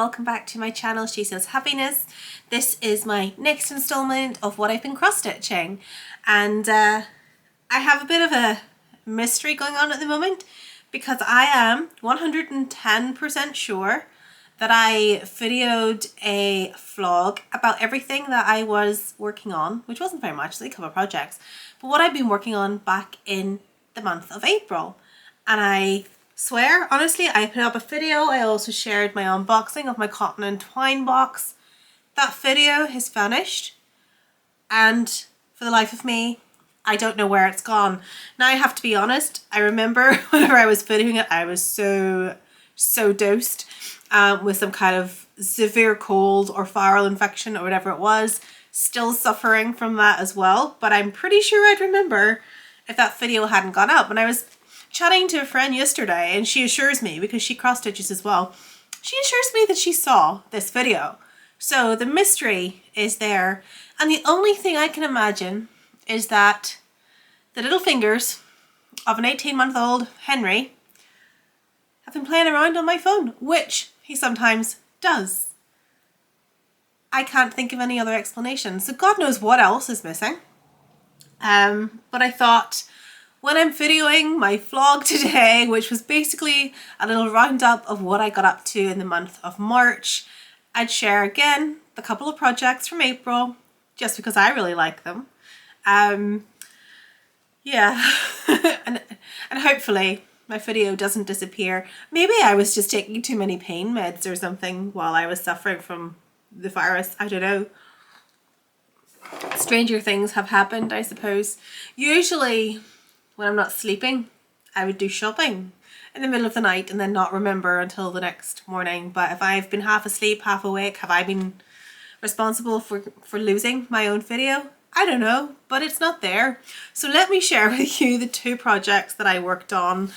welcome back to my channel, She Sews Happiness. This is my next installment of what I've been cross-stitching, and I have a bit of a mystery going on at the moment because I am 110% sure that I videoed a vlog about everything that I was working on, which wasn't very much, like a couple of projects, but what I've been working on back in the month of April. And I swear, honestly, I put up a video. I also shared my unboxing of my cotton and twine box. That video has vanished, and for the life of me, I don't know where it's gone. Now I have to be honest, I remember whenever I was videoing it, I was so dosed with some kind of severe cold or viral infection or whatever it was, still suffering from that as well. But I'm pretty sure I'd remember if that video hadn't gone up. And I was chatting to a friend yesterday, and she assures me, because she cross stitches as well, she assures me that she saw this video. So the mystery is there, and the only thing I can imagine is that the little fingers of an 18-month-old Henry have been playing around on my phone, which he sometimes does. I can't think of any other explanation, so God knows what else is missing. But I thought, when I'm videoing my vlog today, which was basically a little roundup of what I got up to in the month of March, I'd share again the couple of projects from April, just because I really like them. Yeah, and hopefully my video doesn't disappear. Maybe I was just taking too many pain meds or something while I was suffering from the virus, I don't know. Stranger things have happened, I suppose. Usually, when I'm not sleeping, I would do shopping in the middle of the night and then not remember until the next morning. But if I've been half asleep, half awake, have I been responsible for losing my own video? I don't know, but it's not there. So let me share with you the two projects that I worked on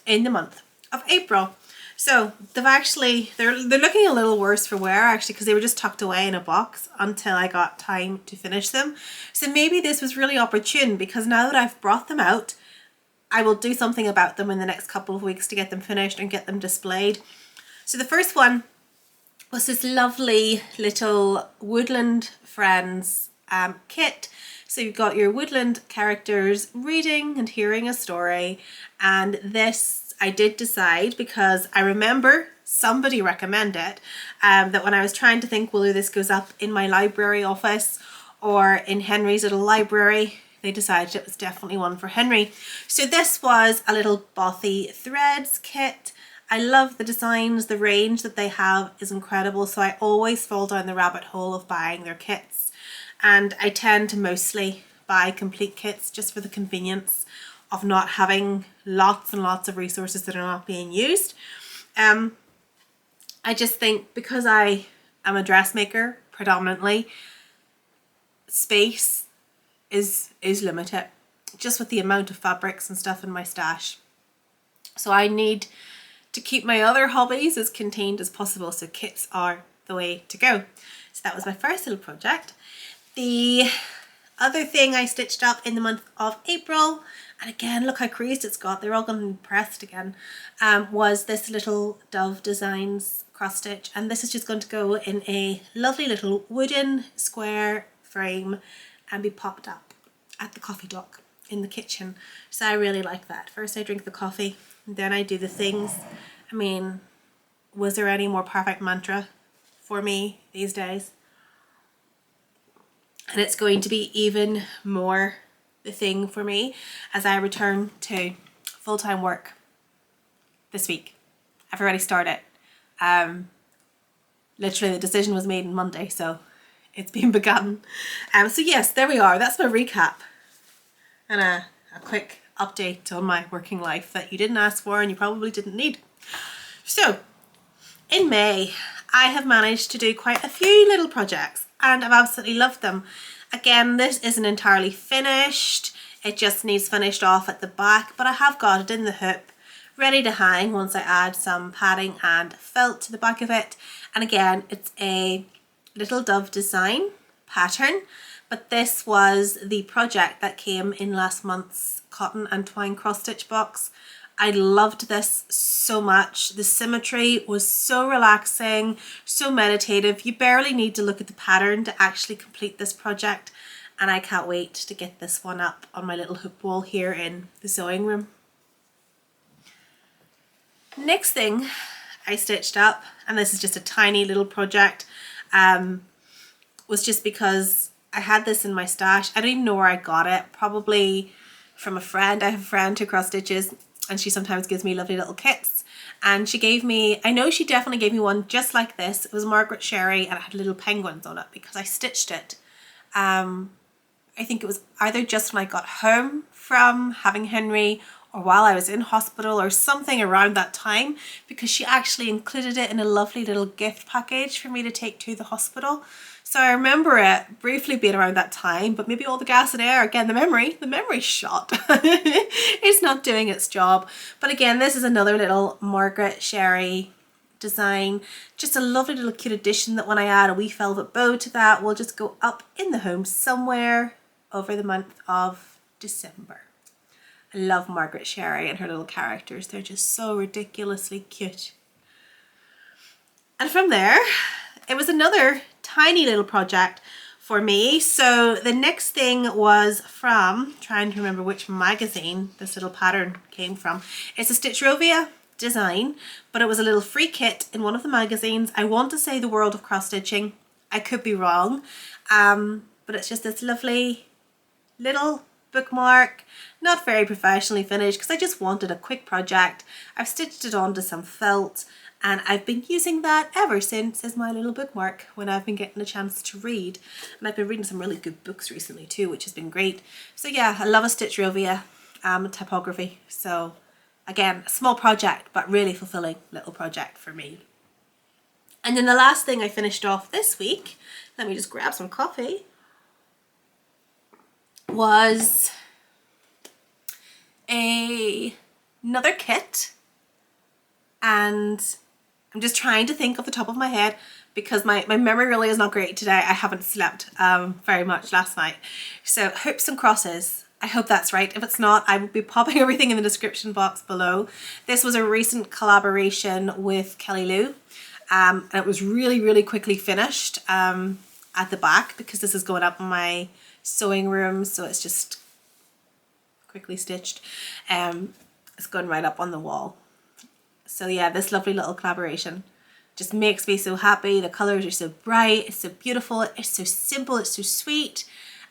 in the month of April. So they're looking a little worse for wear actually, because they were just tucked away in a box until I got time to finish them. So maybe this was really opportune, because now that I've brought them out, I will do something about them in the next couple of weeks to get them finished and get them displayed. So the first one was this lovely little Woodland Friends kit. So you've got your woodland characters reading and hearing a story, and this I did decide, because I remember somebody recommended that when I was trying to think whether this goes up in my library office or in Henry's little library, they decided it was definitely one for Henry. So this was a little Bothy threads kit. I love the designs, the range that they have is incredible, so I always fall down the rabbit hole of buying their kits. And I tend to mostly buy complete kits just for the convenience of not having lots and lots of resources that are not being used. I just think, because I am a dressmaker predominantly, space is limited just with the amount of fabrics and stuff in my stash. So I need to keep my other hobbies as contained as possible, so kits are the way to go. So that was my first little project. The other thing I stitched up in the month of April, and again, look how creased it's got, they're all going to be pressed again, was this little Dove Designs cross stitch, and this is just going to go in a lovely little wooden square frame and be popped up at the coffee dock in the kitchen. So I really like that. First I drink the coffee, and then I do the things. I mean, was there any more perfect mantra for me these days? And it's going to be even more the thing for me as I return to full-time work this week. I've already started. Literally the decision was made on Monday, so it's been begun. So yes, there we are. That's my recap and a quick update on my working life that you didn't ask for and you probably didn't need. So in May, I have managed to do quite a few little projects, and I've absolutely loved them. Again, this isn't entirely finished. It just needs finished off at the back, but I have got it in the hoop, ready to hang once I add some padding and felt to the back of it. And again, it's a little Dove design pattern, but this was the project that came in last month's cotton and twine cross stitch box. I loved this so much. The symmetry was so relaxing, so meditative. You barely need to look at the pattern to actually complete this project. And I can't wait to get this one up on my little hoop wall here in the sewing room. Next thing I stitched up, and this is just a tiny little project, was just because I had this in my stash. I don't even know where I got it, probably from a friend. I have a friend who cross stitches and she sometimes gives me lovely little kits. And she gave me, I know she definitely gave me one just like this. It was Margaret Sherry and it had little penguins on it because I stitched it. I think it was either just when I got home from having Henry or while I was in hospital or something around that time, because she actually included it in a lovely little gift package for me to take to the hospital. So I remember it briefly being around that time, but maybe all the gas and air, again, the memory's shot. It's not doing its job. But again, this is another little Margaret Sherry design. Just a lovely little cute addition that when I add a wee velvet bow to that, will just go up in the home somewhere over the month of December. I love Margaret Sherry and her little characters. They're just so ridiculously cute. And from there, it was another tiny little project for me. So the next thing was from, trying to remember which magazine this little pattern came from. It's a Stitchrovia design, but it was a little free kit in one of the magazines. I want to say The World of Cross Stitching. I could be wrong. But it's just this lovely little bookmark, not very professionally finished because I just wanted a quick project. I've stitched it onto some felt and I've been using that ever since as my little bookmark when I've been getting a chance to read. And I've been reading some really good books recently too, which has been great. So yeah, I love a Stitchrovia typography. So again, a small project, but really fulfilling little project for me. And then the last thing I finished off this week, let me just grab some coffee, was another kit. And I'm just trying to think off the top of my head because my memory really is not great today. I haven't slept very much last night. So hoops and crosses. I hope that's right. If it's not, I will be popping everything in the description box below. This was a recent collaboration with Kelly Lou. And it was really, really quickly finished at the back because this is going up in my sewing room. So it's just quickly stitched. It's going right up on the wall. So yeah, this lovely little collaboration just makes me so happy. The colors are so bright, it's so beautiful, it's so simple, it's so sweet,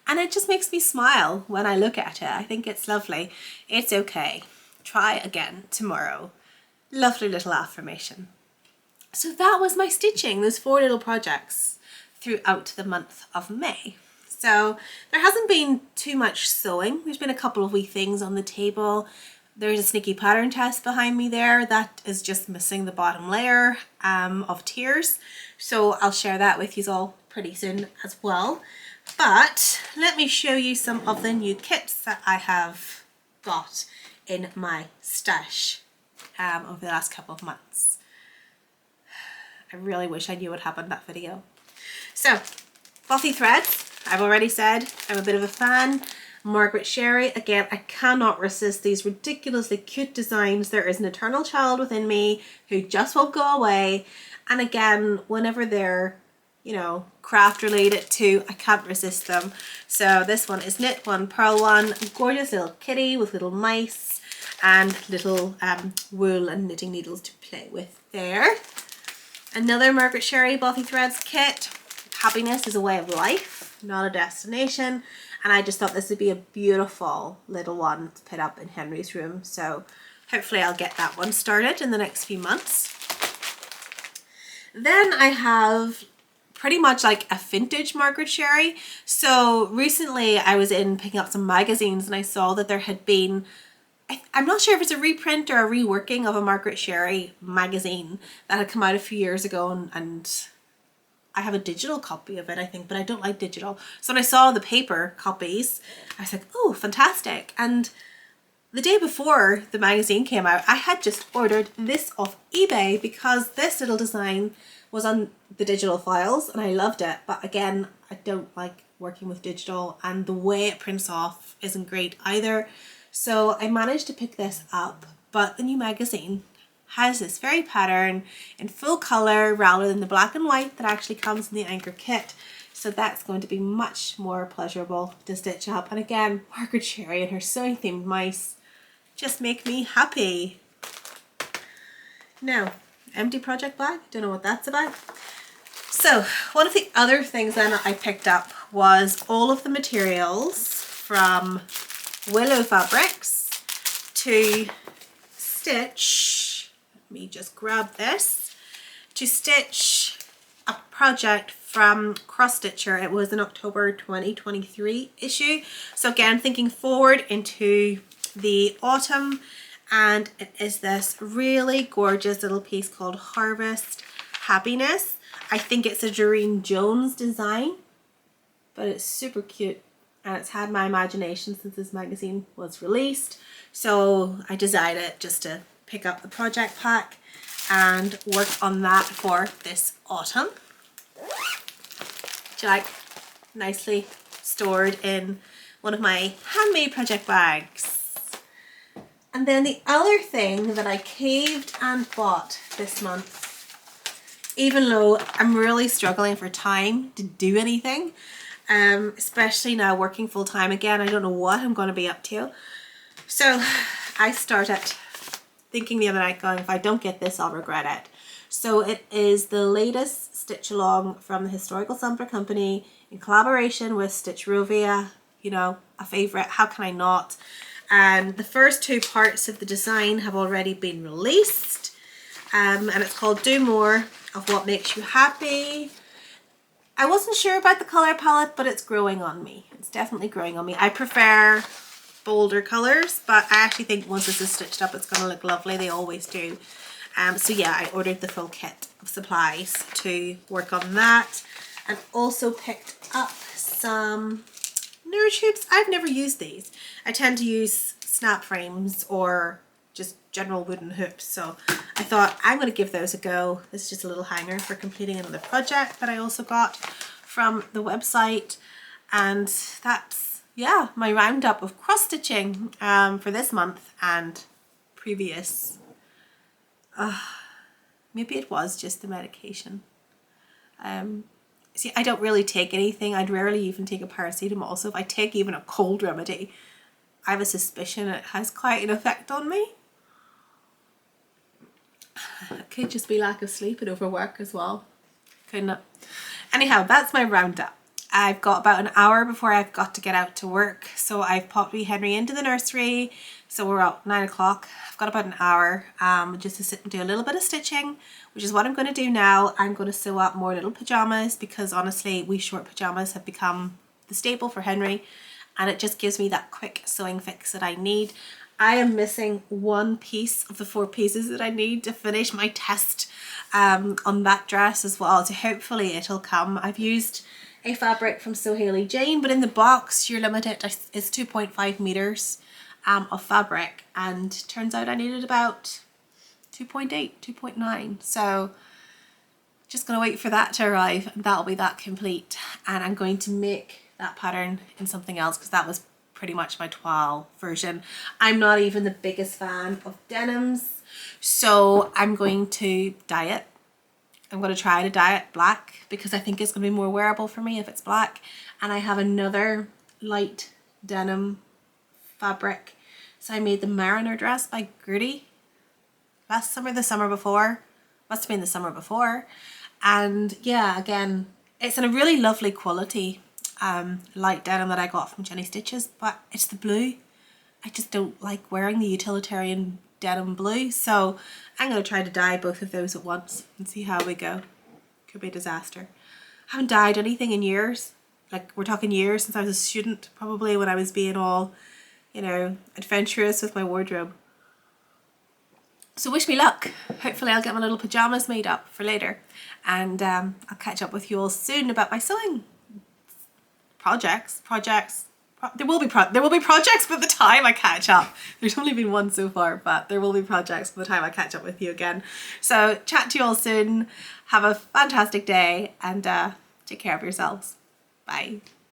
and it just makes me smile when I look at it. I think it's lovely. It's okay. Try again tomorrow. Lovely little affirmation. So that was my stitching, those 4 little projects throughout the month of May. So there hasn't been too much sewing. There's been a couple of wee things on the table. There's a sneaky pattern test behind me there that is just missing the bottom layer of tiers. So I'll share that with you all pretty soon as well. But let me show you some of the new kits that I have got in my stash over the last couple of months. I really wish I knew what happened in that video. So, Bothy threads, I've already said I'm a bit of a fan. Margaret Sherry, again, I cannot resist these ridiculously cute designs. There is an eternal child within me who just won't go away. And again, whenever they're, you know, craft related too, I can't resist them. So this one is knit one, purl one, gorgeous little kitty with little mice and little wool and knitting needles to play with there. Another Margaret Sherry Bothy Threads kit. Happiness is a way of life, not a destination. And I just thought this would be a beautiful little one to put up in Henry's room. So hopefully I'll get that one started in the next few months. Then I have pretty much like a vintage Margaret Sherry. So recently I was in picking up some magazines and I saw that there had been, I'm not sure if it's a reprint or a reworking of a Margaret Sherry magazine that had come out a few years ago, and I have a digital copy of it, I think, but I don't like digital. So when I saw the paper copies, I was like, oh, fantastic. And the day before the magazine came out, I had just ordered this off eBay because this little design was on the digital files and I loved it. But again, I don't like working with digital and the way it prints off isn't great either. So I managed to pick this up but the new magazine has this very pattern in full colour rather than the black and white that actually comes in the anchor kit. So that's going to be much more pleasurable to stitch up. And again, Margaret Sherry and her sewing themed mice just make me happy. Now, empty project bag, don't know what that's about. So one of the other things then I picked up was all of the materials from Willow Fabrics to stitch, let me just grab this, to stitch a project from Cross Stitcher. It was an October 2023 issue. So again, thinking forward into the autumn, and it is this really gorgeous little piece called Harvest Happiness. I think it's a Doreen Jones design, but it's super cute and it's had my imagination since this magazine was released. So I decided just to pick up the project pack and work on that for this autumn. Which I like, nicely stored in one of my handmade project bags. And then the other thing that I caved and bought this month, even though I'm really struggling for time to do anything, especially now working full time again, I don't know what I'm going to be up to. So I started thinking the other night, going, if I don't get this, I'll regret it. So it is the latest stitch along from the Historical Sumter Company in collaboration with Stitchrovia, you know, a favourite, how can I not? And the first two parts of the design have already been released, and it's called Do More of What Makes You Happy. I wasn't sure about the colour palette, but it's growing on me. It's definitely growing on me. I prefer bolder colours, but I actually think once this is stitched up, it's going to look lovely. They always do. So yeah, I ordered the full kit of supplies to work on that, and also picked up some Nurse hoops. I've never used these. I tend to use snap frames or just general wooden hoops, so I thought I'm going to give those a go. This is just a little hanger for completing another project that I also got from the website, and that's, yeah, my roundup of cross stitching for this month and previous. Maybe it was just the medication. See, I don't really take anything. I'd rarely even take a paracetamol. So if I take even a cold remedy, I have a suspicion it has quite an effect on me. It could just be lack of sleep and overwork as well. Couldn't it? Anyhow, that's my roundup. I've got about an hour before I've got to get out to work. So I've popped wee Henry into the nursery. So we're at 9 o'clock. I've got about an hour just to sit and do a little bit of stitching, which is what I'm going to do now. I'm going to sew up more little pajamas because honestly, wee short pajamas have become the staple for Henry, and it just gives me that quick sewing fix that I need. I am missing one piece of the 4 pieces that I need to finish my test on that dress as well. So hopefully it'll come. I've used a fabric from Sew Hailey Jane, but in the box you're limited, it's 2.5 meters of fabric, and turns out I needed about 2.8, 2.9. So just gonna wait for that to arrive, and that'll be that complete. And I'm going to make that pattern in something else because that was pretty much my toile version. I'm not even the biggest fan of denims, so I'm going to dye it. I'm going to try to dye it black because I think it's going to be more wearable for me if it's black. And I have another light denim fabric. So I made the Mariner dress by Gertie last summer, the summer before. Must have been the summer before. And yeah, again, it's in a really lovely quality light denim that I got from Jenny Stitches, but it's the blue. I just don't like wearing the utilitarian denim blue, so I'm going to try to dye both of those at once and see how we go. Could be a disaster. I haven't dyed anything in years. Like, we're talking years, since I was a student, probably when I was being all, you know, adventurous with my wardrobe. So wish me luck. Hopefully I'll get my little pajamas made up for later, and I'll catch up with you all soon about my sewing projects. There will be projects by the time I catch up. There's only been one so far, but there will be projects by the time I catch up with you again. So chat to you all soon. Have a fantastic day, and take care of yourselves. Bye.